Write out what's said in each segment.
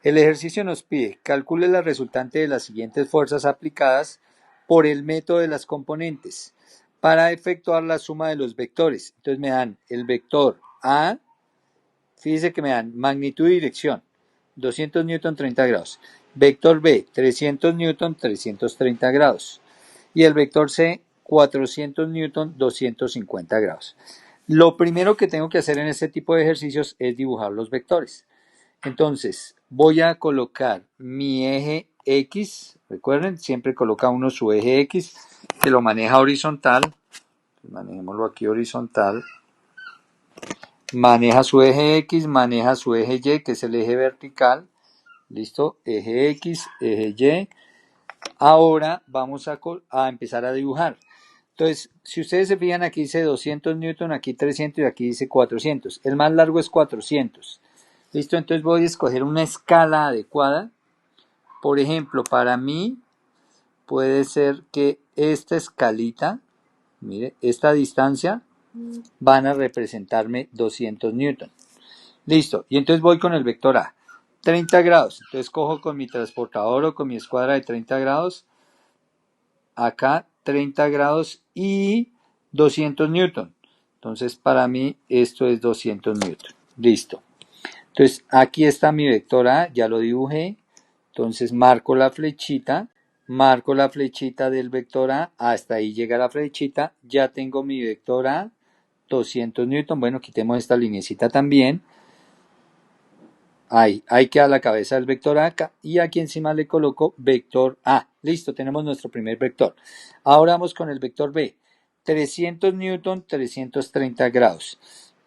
El ejercicio nos pide, calcule la resultante de las siguientes fuerzas aplicadas por el método de las componentes para efectuar la suma de los vectores. Entonces me dan el vector A, fíjese que me dan magnitud y dirección, 200 newton 30 grados. Vector B, 300 newton 330 grados. Y el vector C, 400 newton 250 grados. Lo primero que tengo que hacer en este tipo de ejercicios es dibujar los vectores. Entonces, voy a colocar mi eje X. Recuerden, siempre coloca uno su eje X, que lo maneja horizontal. Manejémoslo aquí horizontal. Maneja su eje X, maneja su eje Y, que es el eje vertical. Listo, eje X, eje Y. Ahora vamos a empezar a dibujar. Entonces, si ustedes se fijan, aquí dice 200 newton, aquí 300 y aquí dice 400. El más largo es 400. Listo, entonces voy a escoger una escala adecuada. Por ejemplo, para mí puede ser que esta escalita, mire, esta distancia, van a representarme 200 newton. Listo, y entonces voy con el vector A. 30 grados, entonces cojo con mi transportador o con mi escuadra de 30 grados, acá 30 grados y 200 newton. Entonces para mí esto es 200 newton. Listo. Entonces aquí está mi vector A, ya lo dibujé. Entonces marco la flechita del vector A, hasta ahí llega la flechita, ya tengo mi vector A, 200 newton. Bueno, quitemos esta linecita también. Ahí queda la cabeza del vector A acá, y aquí encima le coloco vector A. Listo, tenemos nuestro primer vector. Ahora vamos con el vector B. 300 newton, 330 grados.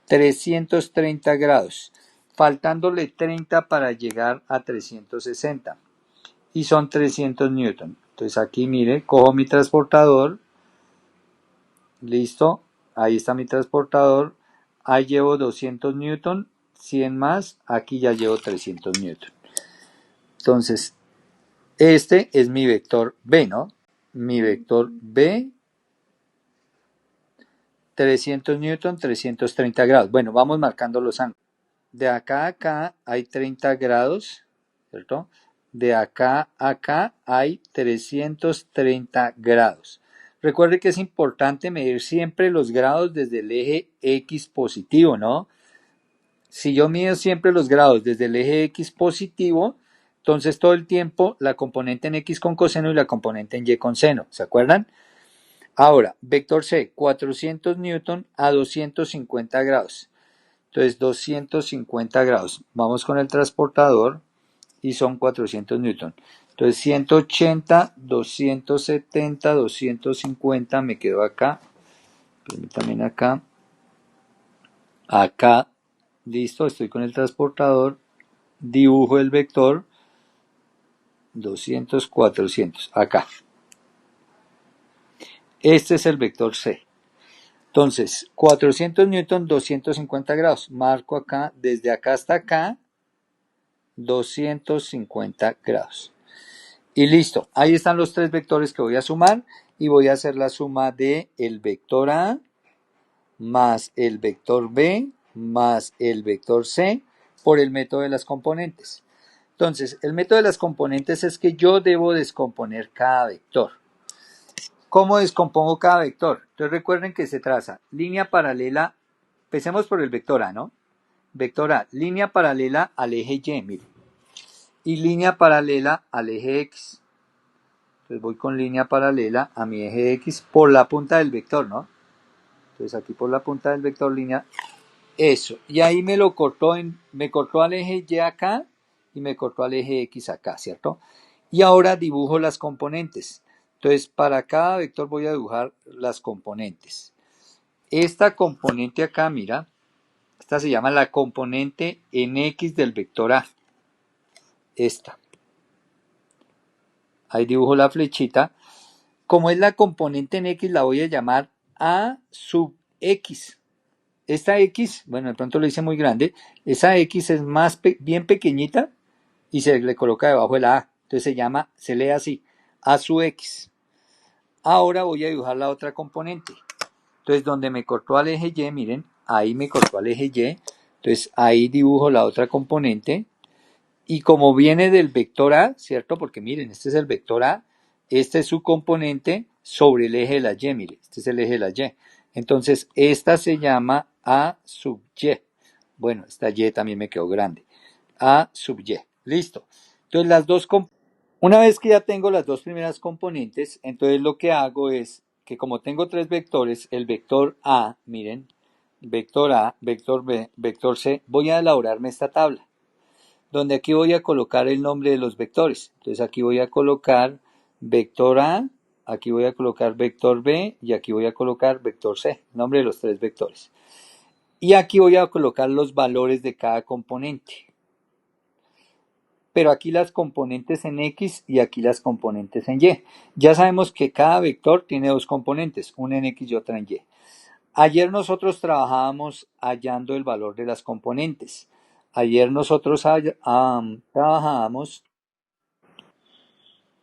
330 grados. Faltándole 30 para llegar a 360. Y son 300 newton. Entonces aquí mire, cojo mi transportador. Listo, ahí está mi transportador. Ahí llevo 200 newton. 100 más, aquí ya llevo 300 newton. Entonces, este es mi vector B, ¿no? Mi vector B, 300 newton, 330 grados. Bueno, vamos marcando los ángulos. De acá a acá hay 30 grados, ¿cierto? De acá a acá hay 330 grados. Recuerde que es importante medir siempre los grados desde el eje X positivo, ¿no? Si yo mido siempre los grados desde el eje X positivo, entonces todo el tiempo la componente en X con coseno y la componente en Y con seno. ¿Se acuerdan? Ahora, vector C, 400 newton a 250 grados. Entonces, 250 grados. Vamos con el transportador y son 400 newton. Entonces, 180, 270, 250, me quedo acá. Permítanme acá. Acá. Listo, estoy con el transportador, dibujo el vector 200, 400, acá. Este es el vector C. Entonces, 400 newton, 250 grados. Marco acá, desde acá hasta acá, 250 grados. Y listo, ahí están los tres vectores que voy a sumar y voy a hacer la suma de el vector A más el vector B más el vector C por el método de las componentes. Entonces, el método de las componentes es que yo debo descomponer cada vector. ¿Cómo descompongo cada vector? Entonces recuerden que se traza línea paralela, empecemos por el vector A, ¿no? Vector A, línea paralela al eje Y, miren, y línea paralela al eje X. Entonces voy con línea paralela a mi eje X por la punta del vector, ¿no? Entonces aquí por la punta del vector línea, eso. Y ahí me cortó al eje Y acá y me cortó al eje X acá, ¿cierto? Y ahora dibujo las componentes. Entonces para cada vector voy a dibujar las componentes. Esta componente acá, mira, esta se llama la componente en X del vector A. Esta. Ahí dibujo la flechita. Como es la componente en X, la voy a llamar A sub X. Esta X, bueno, de pronto lo hice muy grande, esa X es bien pequeñita y se le coloca debajo de la A. Entonces se lee así, A sub X. Ahora voy a dibujar la otra componente. Entonces donde me cortó al eje Y, miren, ahí me cortó al eje Y. Entonces ahí dibujo la otra componente Y como viene del vector A, ¿cierto? Porque miren, este es el vector A, este es su componente sobre el eje de la Y, mire, este es el eje de la Y. Entonces, esta se llama A sub Y. Bueno, esta Y también me quedó grande. A sub Y. Listo. Entonces, una vez que ya tengo las dos primeras componentes, entonces lo que hago es que como tengo tres vectores, el vector A, miren, vector A, vector B, vector C, voy a elaborarme esta tabla donde aquí voy a colocar el nombre de los vectores. Entonces aquí voy a colocar vector A, aquí voy a colocar vector B y aquí voy a colocar vector C, nombre de los tres vectores. Y aquí voy a colocar los valores de cada componente. Pero aquí las componentes en X y aquí las componentes en Y. Ya sabemos que cada vector tiene dos componentes, una en X y otra en Y. Ayer nosotros trabajábamos hallando el valor de las componentes. Ayer nosotros trabajábamos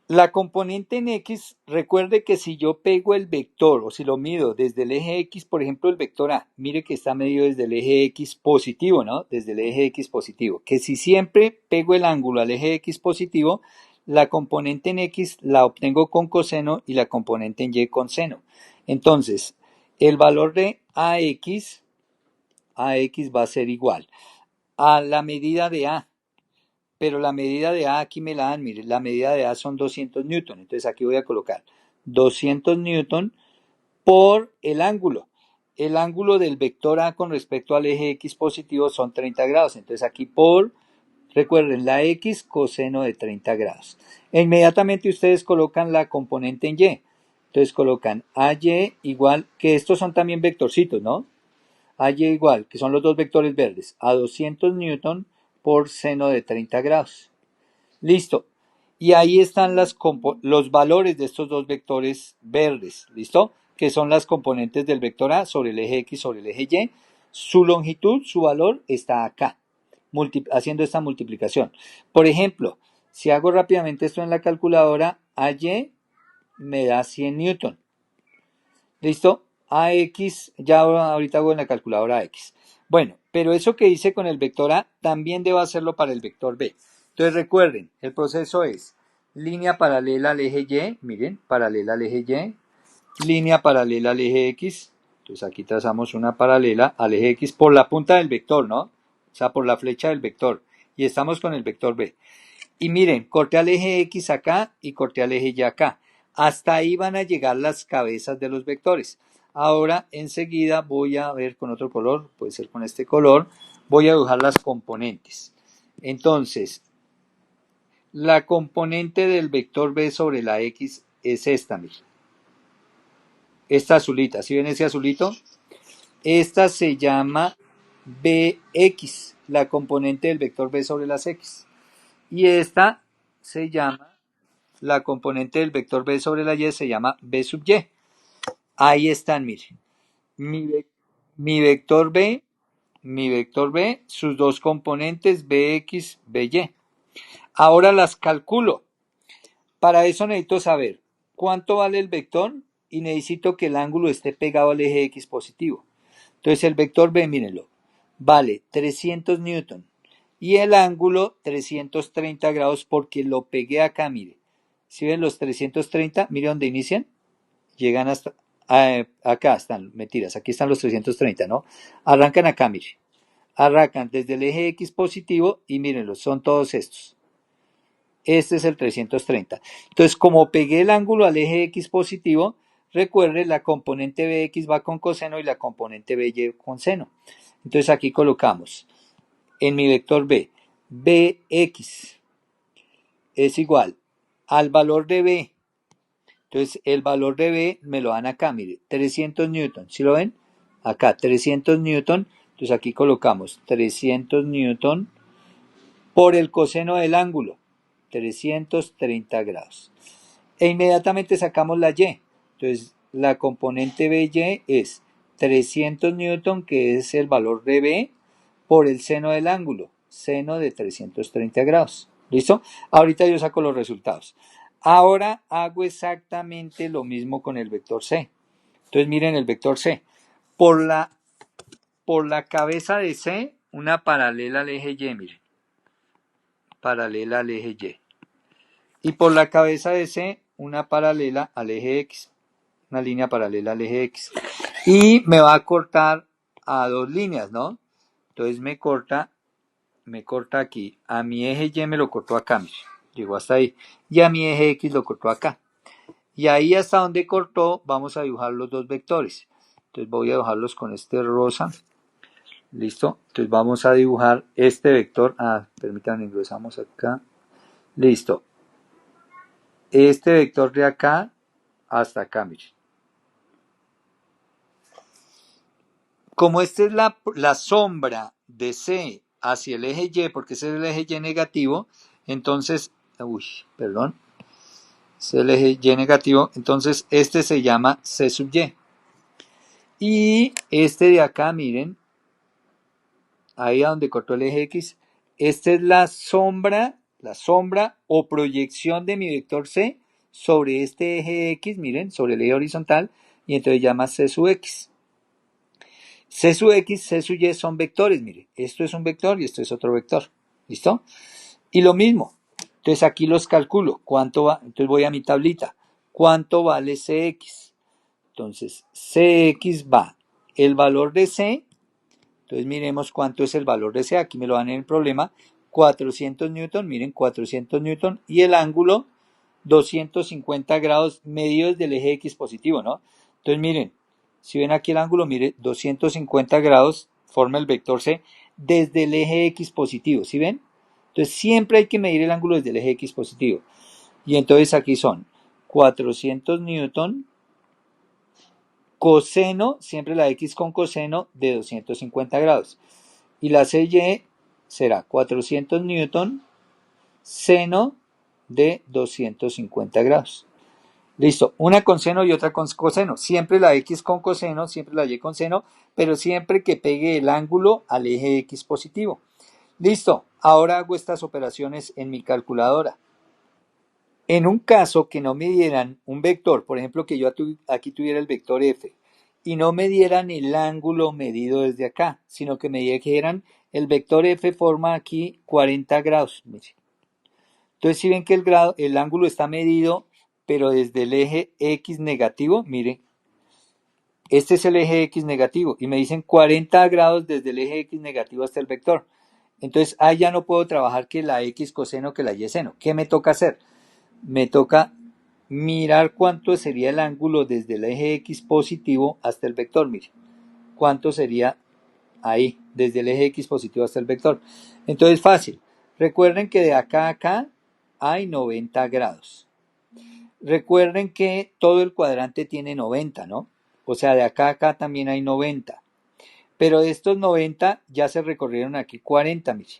la componente en X. Recuerde que si yo pego el vector o si lo mido desde el eje X, por ejemplo el vector A, mire que está medido desde el eje X positivo, ¿no? Desde el eje X positivo. Que si siempre pego el ángulo al eje X positivo, la componente en X la obtengo con coseno y la componente en Y con seno. Entonces, el valor de AX va a ser igual a la medida de A. Pero la medida de A aquí me la dan, mire, la medida de A son 200 newton. Entonces aquí voy a colocar 200 newton por el ángulo. El ángulo del vector A con respecto al eje X positivo son 30 grados. Entonces aquí recuerden, la X coseno de 30 grados. E inmediatamente ustedes colocan la componente en Y. Entonces colocan AY igual, que estos son también vectorcitos, ¿no? AY igual, que son los dos vectores verdes, a 200 newton por seno de 30 grados. Listo. Y ahí están los valores de estos dos vectores verdes. ¿Listo? Que son las componentes del vector A sobre el eje X sobre el eje Y. Su longitud, su valor está acá, haciendo esta multiplicación. Por ejemplo, si hago rápidamente esto en la calculadora, AY me da 100 newton. ¿Listo? AX, ya ahorita hago en la calculadora X. Bueno, pero eso que hice con el vector A también debo hacerlo para el vector B. Entonces recuerden, el proceso es línea paralela al eje Y, miren, paralela al eje Y, línea paralela al eje X. Entonces aquí trazamos una paralela al eje X por la punta del vector, ¿no? O sea, por la flecha del vector. Y estamos con el vector B. Y miren, corté al eje X acá y corté al eje Y acá. Hasta ahí van a llegar las cabezas de los vectores. Ahora enseguida voy a ver con otro color, puede ser con este color, voy a dibujar las componentes. Entonces, la componente del vector B sobre la X es esta, miren. Esta azulita, ¿sí ven ese azulito? Esta se llama BX, la componente del vector B sobre las X. Y esta se llama la componente del vector B sobre la Y se llama B sub Y. Ahí están, miren. Mi, mi vector B, sus dos componentes Bx, By. Ahora las calculo. Para eso necesito saber cuánto vale el vector y necesito que el ángulo esté pegado al eje X positivo. Entonces el vector B, mírenlo, vale 300 newton y el ángulo 330 grados porque lo pegué acá, mire. Si ven los 330, mire dónde inician, llegan hasta acá están, mentiras, aquí están los 330, ¿no? Arrancan acá, mire. Arrancan desde el eje X positivo y mírenlos, son todos estos. Este es el 330. Entonces, como pegué el ángulo al eje X positivo, recuerde, la componente Bx va con coseno y la componente By con seno. Entonces aquí colocamos en mi vector B, Bx es igual al valor de B. Entonces el valor de B me lo dan acá, mire, 300 newton. ¿Sí lo ven? Acá, 300 newton. Entonces aquí colocamos 300 newton por el coseno del ángulo, 330 grados. E inmediatamente sacamos la Y. Entonces la componente BY es 300 newton, que es el valor de B, por el seno del ángulo, seno de 330 grados. ¿Listo? Ahorita yo saco los resultados. Ahora hago exactamente lo mismo con el vector C. Entonces miren el vector C. Por la cabeza de C, una paralela al eje Y, miren. paralela al eje Y. Y por la cabeza de C, una paralela al eje X. Una línea paralela al eje X. Y me va a cortar a dos líneas, ¿no? Entonces me corta aquí. A mi eje Y me lo cortó acá, mire. Llegó hasta ahí. Y a mi eje X lo cortó acá. Y ahí hasta donde cortó, vamos a dibujar los dos vectores. Entonces voy a dibujarlos con este rosa. Listo. Entonces vamos a dibujar este vector. Permítanme, ingresamos acá. Listo. Este vector de acá hasta acá, miren. Como esta es la sombra de C hacia el eje Y, porque ese es el eje Y negativo, entonces, es el eje Y negativo, entonces este se llama C sub Y. Y este de acá, miren, ahí a donde cortó el eje X, esta es la sombra o proyección de mi vector C sobre este eje X, miren, sobre el eje horizontal, y entonces llama C sub X. C sub X, C sub Y son vectores, mire, esto es un vector y esto es otro vector, ¿listo? Y lo mismo, entonces aquí los calculo, ¿cuánto va? Entonces voy a mi tablita, ¿cuánto vale CX? Entonces, CX va, el valor de C, entonces miremos cuánto es el valor de C, aquí me lo dan en el problema, 400 newton, miren, 400 newton, y el ángulo, 250 grados medidos del eje X positivo, ¿no? Entonces miren, si ven aquí el ángulo, mire, 250 grados forma el vector C desde el eje X positivo, ¿sí ven? Entonces siempre hay que medir el ángulo desde el eje X positivo. Y entonces aquí son 400 newton coseno, siempre la X con coseno de 250 grados. Y la CY será 400 newton seno de 250 grados. Listo, una con seno y otra con coseno. Siempre la X con coseno, siempre la Y con seno, pero siempre que pegue el ángulo al eje X positivo. Listo, ahora hago estas operaciones en mi calculadora. En un caso que no me dieran un vector, por ejemplo que yo aquí tuviera el vector F, y no me dieran el ángulo medido desde acá, sino que me dijeran el vector F forma aquí 40 grados. Mire. Entonces si ven que el ángulo está medido, pero desde el eje X negativo, miren, este es el eje X negativo, y me dicen 40 grados desde el eje X negativo hasta el vector. Entonces ahí ya no puedo trabajar que la X coseno que la Y seno. ¿Qué me toca hacer? Me toca mirar cuánto sería el ángulo desde el eje X positivo hasta el vector, mire, cuánto sería ahí, desde el eje X positivo hasta el vector. Entonces fácil, recuerden que de acá a acá hay 90 grados. Recuerden que todo el cuadrante tiene 90, ¿no? O sea, de acá a acá también hay 90. Pero de estos 90 ya se recorrieron aquí 40, mire.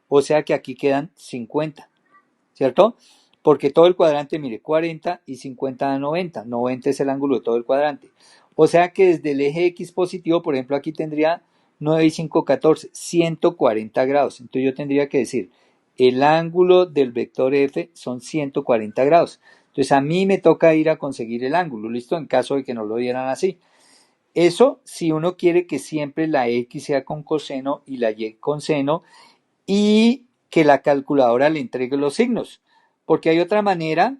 O sea que aquí quedan 50, ¿cierto? Porque todo el cuadrante, mire, 40 y 50 da 90. 90 es el ángulo de todo el cuadrante. O sea que desde el eje X positivo, por ejemplo, aquí tendría 9 y 5, 14, 140 grados. Entonces yo tendría que decir, el ángulo del vector F son 140 grados. Entonces a mí me toca ir a conseguir el ángulo, ¿listo? En caso de que no lo dieran así. Eso si uno quiere que siempre la X sea con coseno y la Y con seno y que la calculadora le entregue los signos. Porque hay otra manera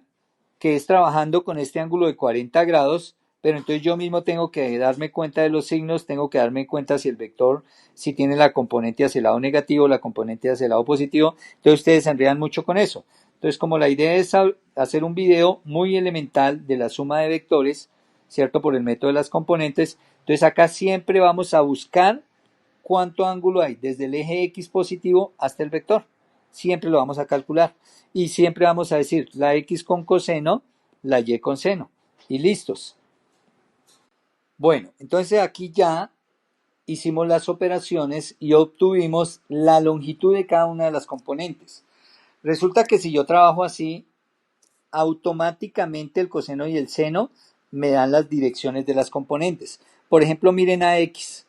que es trabajando con este ángulo de 40 grados, pero entonces yo mismo tengo que darme cuenta de los signos, tengo que darme cuenta si el vector, si tiene la componente hacia el lado negativo, la componente hacia el lado positivo, entonces ustedes se enredan mucho con eso. Entonces como la idea es hacer un video muy elemental de la suma de vectores, ¿cierto? Por el método de las componentes, entonces acá siempre vamos a buscar cuánto ángulo hay desde el eje X positivo hasta el vector. Siempre lo vamos a calcular. Y siempre vamos a decir la X con coseno, la Y con seno. Y listos. Bueno, entonces aquí ya hicimos las operaciones y obtuvimos la longitud de cada una de las componentes. Resulta que si yo trabajo así, automáticamente el coseno y el seno me dan las direcciones de las componentes. Por ejemplo, miren a X,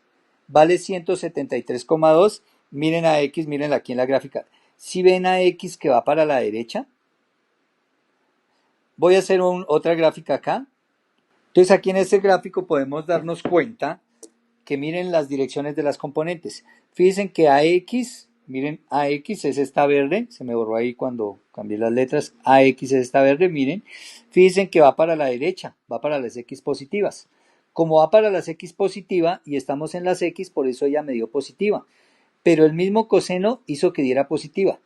vale 173,2, miren a X, miren aquí en la gráfica. Si ven a X que va para la derecha, voy a hacer otra gráfica acá. Entonces aquí en este gráfico podemos darnos cuenta que miren las direcciones de las componentes. Fíjense que AX miren, AX es esta verde, se me borró ahí cuando cambié las letras, AX es esta verde, miren, fíjense que va para la derecha, va para las X positivas. Como va para las X positiva y estamos en las X, por eso ella me dio positiva. Pero el mismo coseno hizo que diera positiva.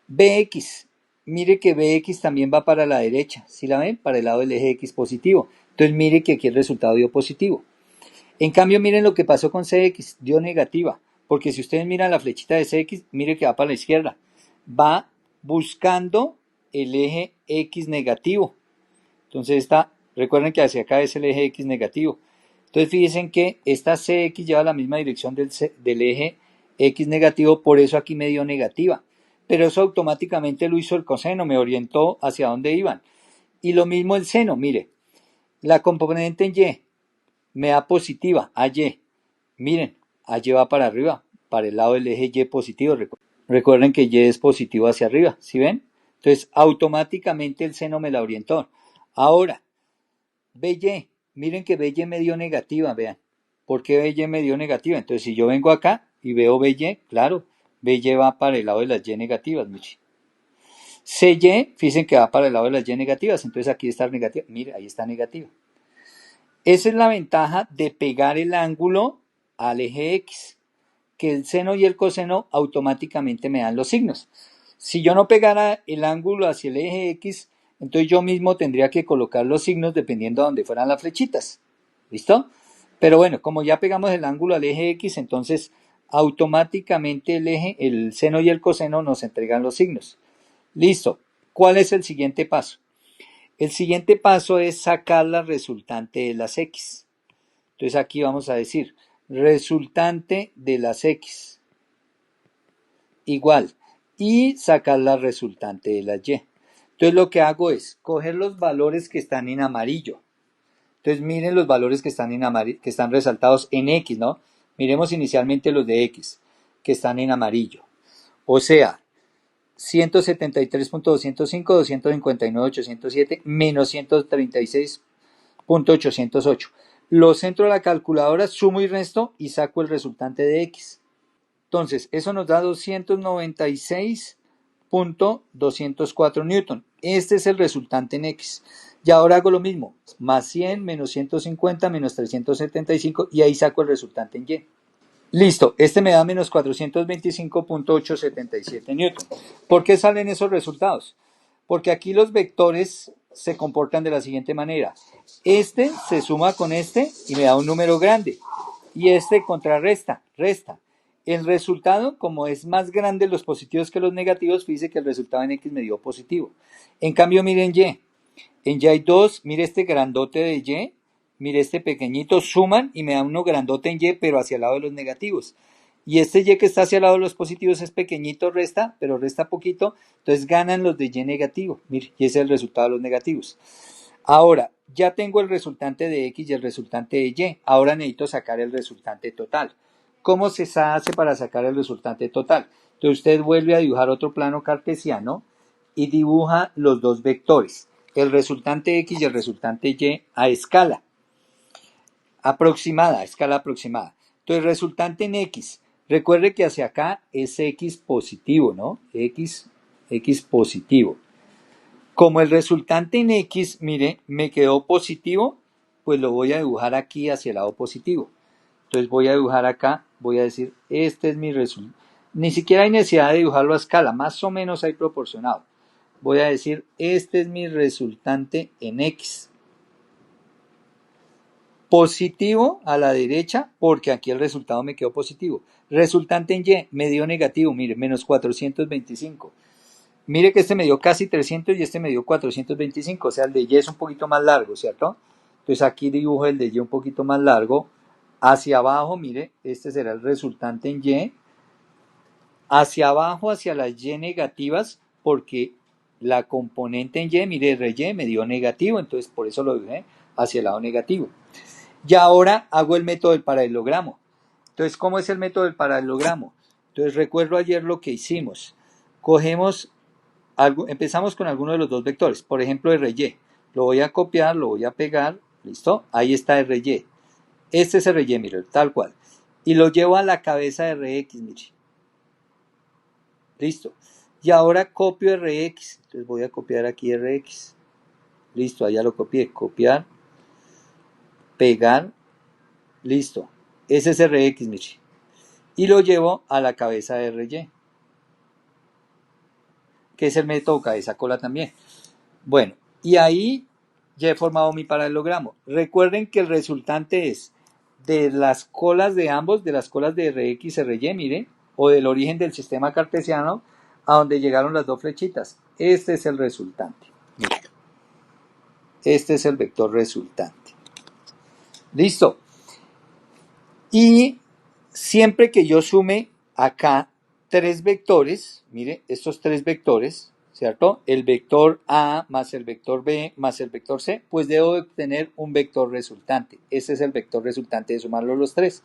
BX, mire que BX también va para la derecha, ¿sí la ven? Para el lado del eje X positivo. Entonces mire que aquí el resultado dio positivo. En cambio, miren lo que pasó con CX, dio negativa, porque si ustedes miran la flechita de CX, mire que va para la izquierda, va buscando el eje X negativo. Entonces recuerden que hacia acá es el eje X negativo. Entonces fíjense que esta CX lleva la misma dirección del eje X negativo, por eso aquí me dio negativa. Pero eso automáticamente lo hizo el coseno, me orientó hacia dónde iban. Y lo mismo el seno, mire, la componente en Y me da positiva, AY. Miren, AY va para arriba, para el lado del eje Y positivo. Recuerden que Y es positivo hacia arriba, ¿sí ven? Entonces, automáticamente el seno me la orientó. Ahora, BY, miren que BY me dio negativa, vean. ¿Por qué BY me dio negativa? Entonces, si yo vengo acá y veo BY, claro, BY va para el lado de las Y negativas, Michi. CY, fíjense que va para el lado de las Y negativas, entonces aquí está negativa. Mire, ahí está negativa. Esa es la ventaja de pegar el ángulo al eje X, que el seno y el coseno automáticamente me dan los signos. Si yo no pegara el ángulo hacia el eje X, entonces yo mismo tendría que colocar los signos dependiendo de dónde fueran las flechitas. ¿Listo? Pero bueno, como ya pegamos el ángulo al eje X, entonces automáticamente el seno y el coseno nos entregan los signos. Listo. ¿Cuál es el siguiente paso? El siguiente paso es sacar la resultante de las X. Entonces aquí vamos a decir resultante de las X igual y sacar la resultante de las Y. Entonces lo que hago es coger los valores que están en amarillo. Entonces miren los valores que están en amarillo, que están resaltados en X, ¿no? Miremos inicialmente los de X, que están en amarillo. O sea, 173.205, 259.807, menos 136.808. Los entro a la calculadora, sumo y resto y saco el resultante de X. Entonces, eso nos da 296.204 newton. Este es el resultante en X. Y ahora hago lo mismo, más 100, menos 150, menos 375 y ahí saco el resultante en Y. Listo, este me da menos 425.877 newton. ¿Por qué salen esos resultados? Porque aquí los vectores se comportan de la siguiente manera. Este se suma con este y me da un número grande. Y este contrarresta, resta. El resultado, como es más grande los positivos que los negativos, fíjese que el resultado en X me dio positivo. En cambio, miren Y. En Y hay dos, mire este grandote de Y, mire este pequeñito, suman y me da uno grandote en Y, pero hacia el lado de los negativos. Y este Y que está hacia el lado de los positivos es pequeñito, resta, pero resta poquito, entonces ganan los de Y negativo. Mire, y ese es el resultado de los negativos. Ahora, ya tengo el resultante de X y el resultante de Y. Ahora necesito sacar el resultante total. ¿Cómo se hace para sacar el resultante total? Entonces usted vuelve a dibujar otro plano cartesiano y dibuja los dos vectores, el resultante X y el resultante Y a escala aproximada, a escala aproximada. Entonces, resultante en X. Recuerde que hacia acá es X positivo, ¿no? X positivo. Como el resultante en X, mire, me quedó positivo, pues lo voy a dibujar aquí hacia el lado positivo. Entonces voy a dibujar acá, voy a decir, este es mi resultado. Ni siquiera hay necesidad de dibujarlo a escala, más o menos hay proporcionado. Voy a decir, este es mi resultante en X. Positivo a la derecha, porque aquí el resultado me quedó positivo. Resultante en Y, me dio negativo, mire, menos 425. Mire que este me dio casi 300 y este me dio 425, o sea, el de Y es un poquito más largo, ¿cierto? Entonces aquí dibujo el de Y un poquito más largo. Hacia abajo, mire, este será el resultante en Y. Hacia abajo, hacia las Y negativas, porque la componente en Y, mire, RY me dio negativo, entonces por eso lo dibujé hacia el lado negativo. Y ahora hago el método del paralelogramo. Entonces, ¿cómo es el método del paralelogramo? Entonces, recuerdo ayer lo que hicimos. Empezamos con alguno de los dos vectores, por ejemplo, RY. Lo voy a copiar, lo voy a pegar, ¿listo? Ahí está RY. Este es RY, mire, tal cual. Y lo llevo a la cabeza de RX, mire. Listo. Y ahora copio Rx. Entonces voy a copiar aquí Rx. Listo, allá lo copié. Copiar, pegar, listo. Ese es Rx, Michi. Y lo llevo a la cabeza de RY, que es el método cabeza cola también. Bueno, y ahí ya he formado mi paralelogramo. Recuerden que el resultante es de las colas de ambos, de las colas de Rx y RY, miren, o del origen del sistema cartesiano a donde llegaron las dos flechitas. Este es el resultante. Miren. Este es el vector resultante. Listo. Y siempre que yo sume acá tres vectores, mire, estos tres vectores, ¿cierto? El vector A más el vector B más el vector C, pues debo obtener un vector resultante. Ese es el vector resultante de sumarlos los tres.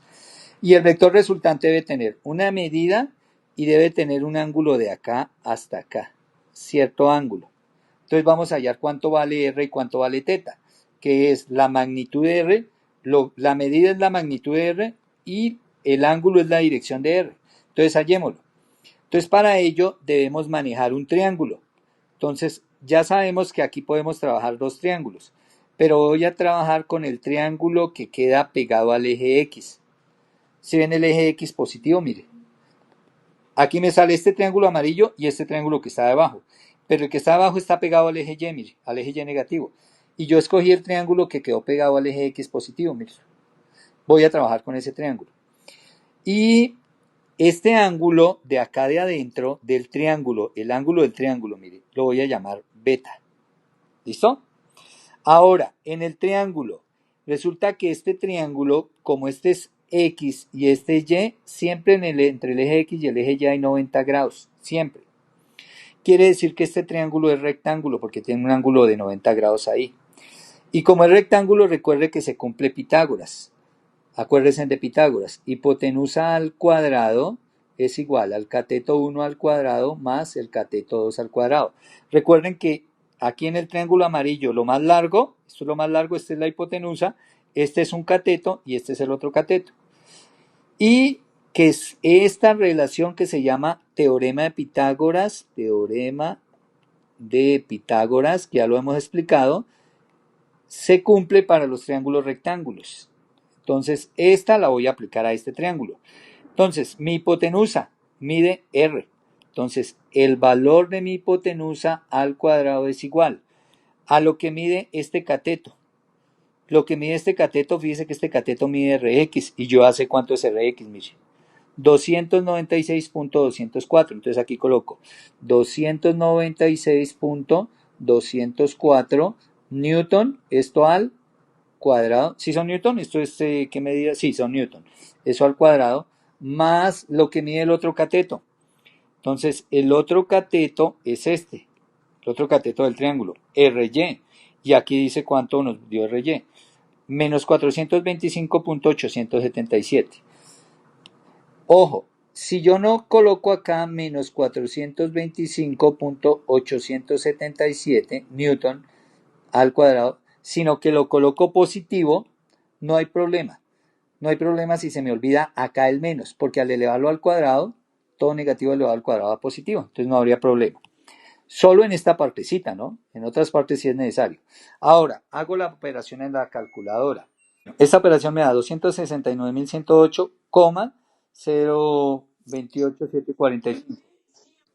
Y el vector resultante debe tener una medida y debe tener un ángulo de acá hasta acá, cierto ángulo. Entonces vamos a hallar cuánto vale R y cuánto vale teta, que es la magnitud de R, la medida es la magnitud de R y el ángulo es la dirección de R. Entonces hallémoslo. Entonces para ello debemos manejar un triángulo. Entonces ya sabemos que aquí podemos trabajar dos triángulos, pero voy a trabajar con el triángulo que queda pegado al eje X. Si ven el eje X positivo, mire. Aquí me sale este triángulo amarillo y este triángulo que está debajo. Pero el que está abajo está pegado al eje Y, mire, al eje Y negativo. Y yo escogí el triángulo que quedó pegado al eje X positivo, mire. Voy a trabajar con ese triángulo. Y este ángulo de acá de adentro del triángulo, el ángulo del triángulo, mire, lo voy a llamar beta. ¿Listo? Ahora, en el triángulo, resulta que este triángulo, como este es X y este es Y, siempre entre el eje X y el eje Y hay 90 grados, siempre. Quiere decir que este triángulo es rectángulo porque tiene un ángulo de 90 grados ahí. Y como es rectángulo, recuerde que se cumple Pitágoras. Acuérdense de Pitágoras. Hipotenusa al cuadrado es igual al cateto 1 al cuadrado más el cateto 2 al cuadrado. Recuerden que aquí en el triángulo amarillo, lo más largo, esto es lo más largo, esta es la hipotenusa, este es un cateto y este es el otro cateto. Y que es esta relación que se llama teorema de Pitágoras, que ya lo hemos explicado, se cumple para los triángulos rectángulos. Entonces, esta la voy a aplicar a este triángulo. Entonces, mi hipotenusa mide R. Entonces, el valor de mi hipotenusa al cuadrado es igual a lo que mide este cateto. Lo que mide este cateto, fíjese que este cateto mide Rx y yo sé cuánto es Rx, mire. 296.204. Entonces aquí coloco 296.204 Newton, esto al cuadrado. ¿Sí son Newton? ¿Esto es qué medida? Sí, son Newton. Eso al cuadrado, más lo que mide el otro cateto. Entonces, el otro cateto es este. El otro cateto del triángulo, RY. Y aquí dice cuánto nos dio RY. Menos 425.877. Ojo, si yo no coloco acá menos 425.877 Newton al cuadrado, sino que lo coloco positivo, no hay problema. No hay problema si se me olvida acá el menos, porque al elevarlo al cuadrado, todo negativo elevado al cuadrado a positivo, entonces no habría problema. Solo en esta partecita, ¿no? En otras partes sí es necesario. Ahora, hago la operación en la calculadora. Esta operación me da 269.108,028745.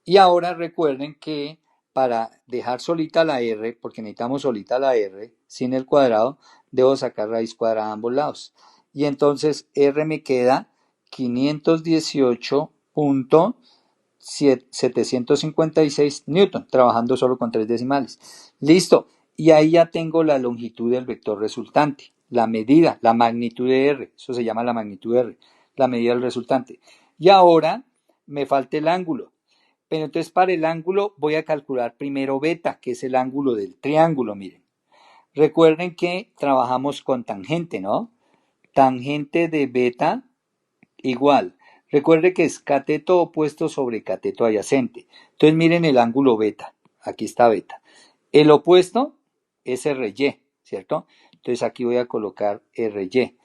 Y ahora recuerden que para dejar solita la R, porque necesitamos solita la R, sin el cuadrado, debo sacar raíz cuadrada a ambos lados. Y entonces R me queda 518.756 newton, trabajando solo con 3 decimales. Listo. Y ahí ya tengo la longitud del vector resultante, la medida, la magnitud de R. Eso se llama la magnitud de R, la medida del resultante. Y ahora me falta el ángulo. Pero entonces para el ángulo voy a calcular primero beta, que es el ángulo del triángulo, miren. Recuerden que trabajamos con tangente, ¿no? Tangente de beta igual. Recuerde que es cateto opuesto sobre cateto adyacente. Entonces miren el ángulo beta. Aquí está beta. El opuesto es RY, ¿cierto? Entonces aquí voy a colocar RY.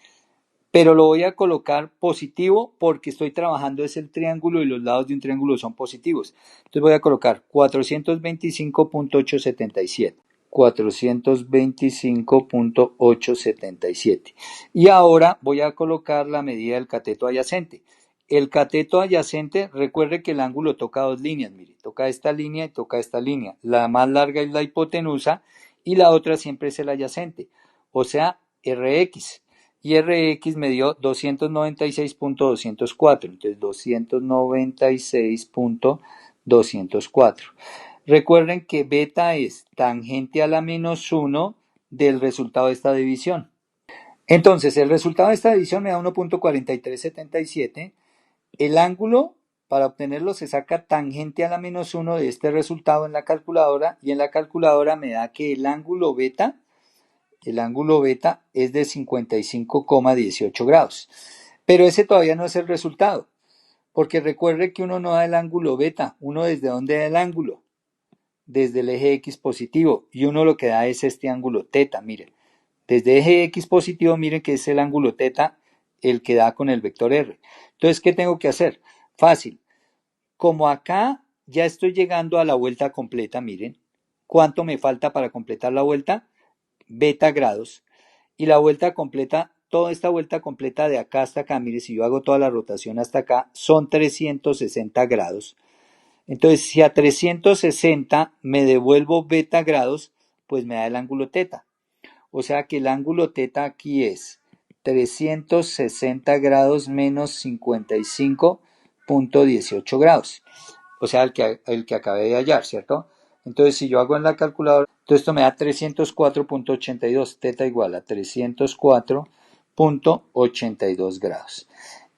pero lo voy a colocar positivo porque estoy trabajando es el triángulo y los lados de un triángulo son positivos. Entonces voy a colocar 425.877. 425.877. Y ahora voy a colocar la medida del cateto adyacente. El cateto adyacente, recuerde que el ángulo toca dos líneas, mire, toca esta línea y toca esta línea. La más larga es la hipotenusa y la otra siempre es el adyacente, o sea, Rx. Y Rx me dio 296.204, entonces 296.204. Recuerden que beta es tangente a la menos 1 del resultado de esta división. Entonces, el resultado de esta división me da 1.4377. El ángulo, para obtenerlo, se saca tangente a la menos 1 de este resultado en la calculadora, y en la calculadora me da que el ángulo beta es de 55,18 grados. Pero ese todavía no es el resultado, porque recuerde que uno no da el ángulo beta, uno desde dónde da el ángulo, desde el eje X positivo, y uno lo que da es este ángulo teta, miren. Desde eje X positivo, miren que es el ángulo teta el que da con el vector R. Entonces, ¿qué tengo que hacer? Fácil. Como acá ya estoy llegando a la vuelta completa, miren, ¿cuánto me falta para completar la vuelta? Beta grados. Y la vuelta completa, toda esta vuelta completa de acá hasta acá, mire, si yo hago toda la rotación hasta acá, son 360 grados. Entonces, si a 360 me devuelvo beta grados, pues me da el ángulo teta. O sea que el ángulo teta aquí es 360 grados menos 55.18 grados. O sea, el que acabé de hallar, ¿cierto? Entonces, si yo hago en la calculadora, entonces esto me da 304.82, teta igual a 304.82 grados.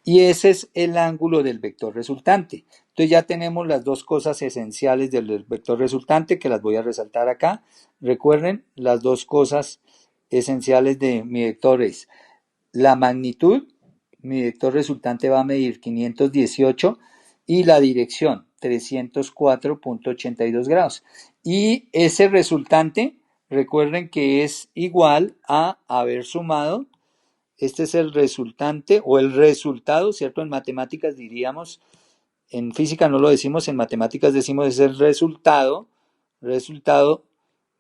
Y ese es el ángulo del vector resultante. Entonces ya tenemos las dos cosas esenciales del vector resultante que las voy a resaltar acá. Recuerden, las dos cosas esenciales de mi vector es la magnitud, mi vector resultante va a medir 518 y la dirección 304.82 grados. Y ese resultante, recuerden que es igual a haber sumado. Este es el resultante o el resultado, ¿cierto? En matemáticas diríamos, en física no lo decimos, en matemáticas decimos es el resultado,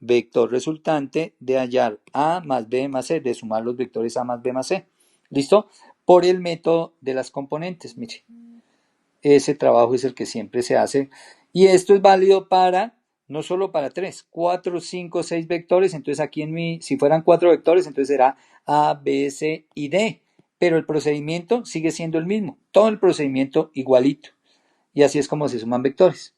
vector resultante de hallar A más B más C, de sumar los vectores A más B más C. ¿Listo? Por el método de las componentes, mire. Ese trabajo es el que siempre se hace. Y esto es válido para, no solo para 3, 4, 5, 6 vectores. Entonces aquí si fueran 4 vectores, entonces será A, B, C y D. Pero el procedimiento sigue siendo el mismo. Todo el procedimiento igualito. Y así es como se suman vectores.